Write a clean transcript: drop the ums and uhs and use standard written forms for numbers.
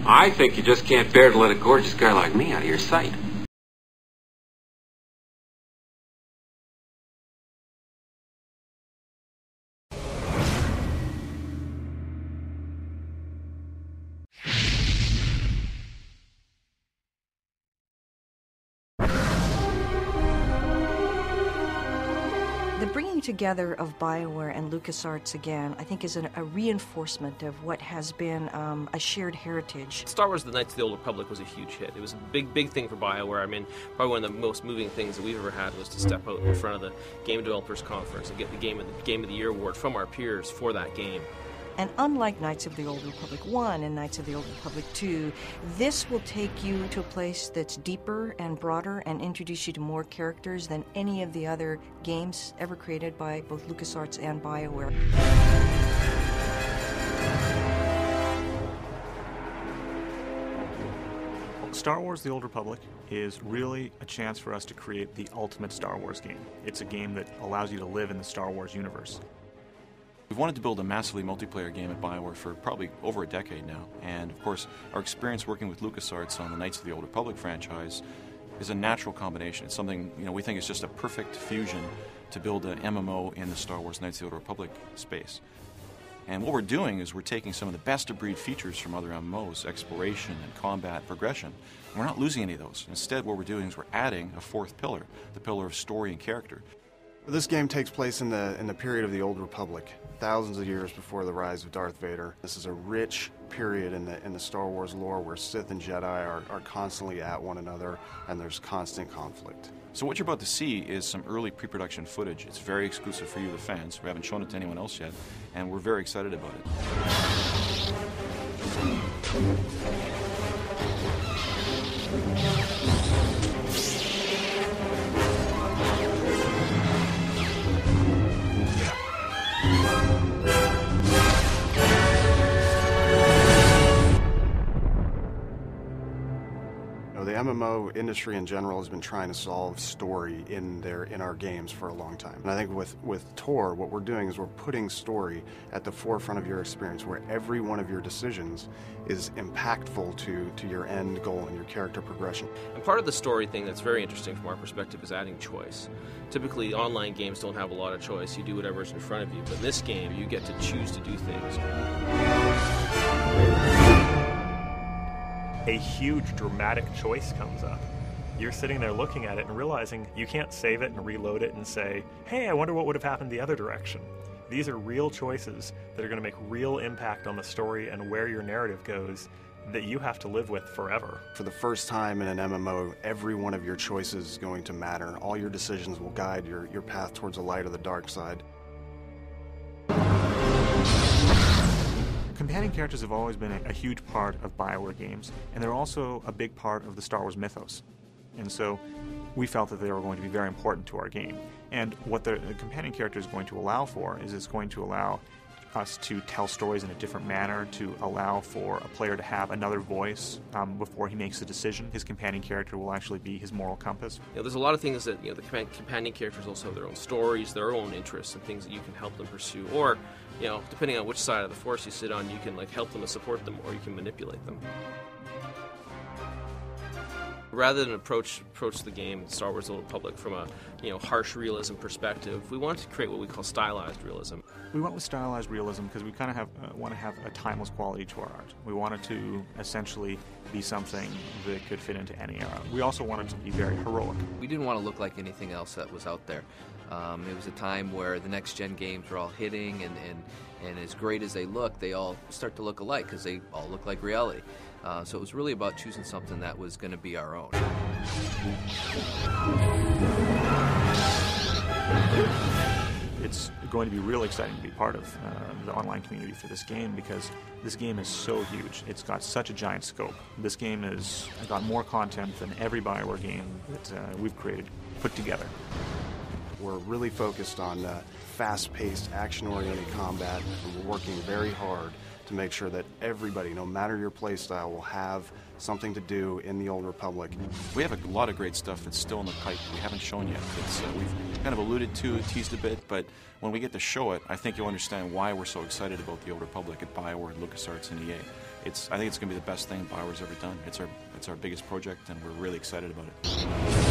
I think you just can't bear to let a gorgeous guy like me out of your sight. The bringing together of BioWare and LucasArts again, I think, is a reinforcement of what has been a shared heritage. Star Wars: The Knights of the Old Republic was a huge hit. It was a big thing for BioWare. I mean, probably one of the most moving things that we've ever had was to step out in front of the Game Developers Conference and get the Game of the Year award from our peers for that game. And unlike Knights of the Old Republic 1 and Knights of the Old Republic 2, this will take you to a place that's deeper and broader and introduce you to more characters than any of the other games ever created by both LucasArts and BioWare. Star Wars: The Old Republic is really a chance for us to create the ultimate Star Wars game. It's a game that allows you to live in the Star Wars universe. We've wanted to build a massively multiplayer game at BioWare for probably over a decade now, and of course our experience working with LucasArts on the Knights of the Old Republic franchise is a natural combination. It's something, we think is just a perfect fusion to build an MMO in the Star Wars Knights of the Old Republic space. And what we're doing is we're taking some of the best-of-breed features from other MMOs, exploration and combat progression, and we're not losing any of those. Instead, what we're doing is we're adding a fourth pillar, the pillar of story and character. This game takes place in the period of the Old Republic, thousands of years before the rise of Darth Vader. This is a rich period in the Star Wars lore where Sith and Jedi are constantly at one another, and there's constant conflict. So what you're about to see is some early pre-production footage. It's very exclusive for you, the fans. We haven't shown it to anyone else yet, and we're very excited about it. The MMO industry in general has been trying to solve story in our games for a long time. And I think with TOR, what we're doing is we're putting story at the forefront of your experience, where every one of your decisions is impactful to your end goal and your character progression. And part of the story thing that's very interesting from our perspective is adding choice. Typically, online games don't have a lot of choice. You do whatever's in front of you. But in this game, you get to choose to do things. A huge dramatic choice comes up. You're sitting there looking at it and realizing you can't save it and reload it and say, hey, I wonder what would have happened the other direction. These are real choices that are going to make real impact on the story and where your narrative goes that you have to live with forever. For the first time in an MMO, every one of your choices is going to matter. All your decisions will guide your path towards the light or the dark side. Companion characters have always been a huge part of BioWare games, and they're also a big part of the Star Wars mythos. And so we felt that they were going to be very important to our game. And what the companion character is going to allow for is it's going to allow us to tell stories in a different manner, to allow for a player to have another voice before he makes a decision. His companion character will actually be his moral compass. There's a lot of things that the companion characters also have their own stories, their own interests, and things that you can help them pursue. Or, depending on which side of the force you sit on, you can help them and support them, or you can manipulate them. Rather than approach the game, Star Wars: The Old Republic, from a harsh realism perspective, we wanted to create what we call stylized realism. We went with stylized realism because we kind of want to have a timeless quality to our art. We wanted to essentially be something that could fit into any era. We also wanted to be very heroic. We didn't want to look like anything else that was out there. It was a time where the next-gen games were all hitting, and as great as they look, they all start to look alike because they all look like reality. So it was really about choosing something that was going to be our own. It's going to be really exciting to be part of the online community for this game because this game is so huge. It's got such a giant scope. This game has got more content than every BioWare game that we've created put together. We're really focused on fast-paced, action-oriented combat, and we're working very hard to make sure that everybody, no matter your playstyle, will have something to do in the Old Republic. We have a lot of great stuff that's still in the pipe we haven't shown yet. We've kind of alluded to, teased a bit, but when we get to show it, I think you'll understand why we're so excited about the Old Republic at BioWare, LucasArts, and EA. I think it's going to be the best thing BioWare's ever done. It's our biggest project, and we're really excited about it.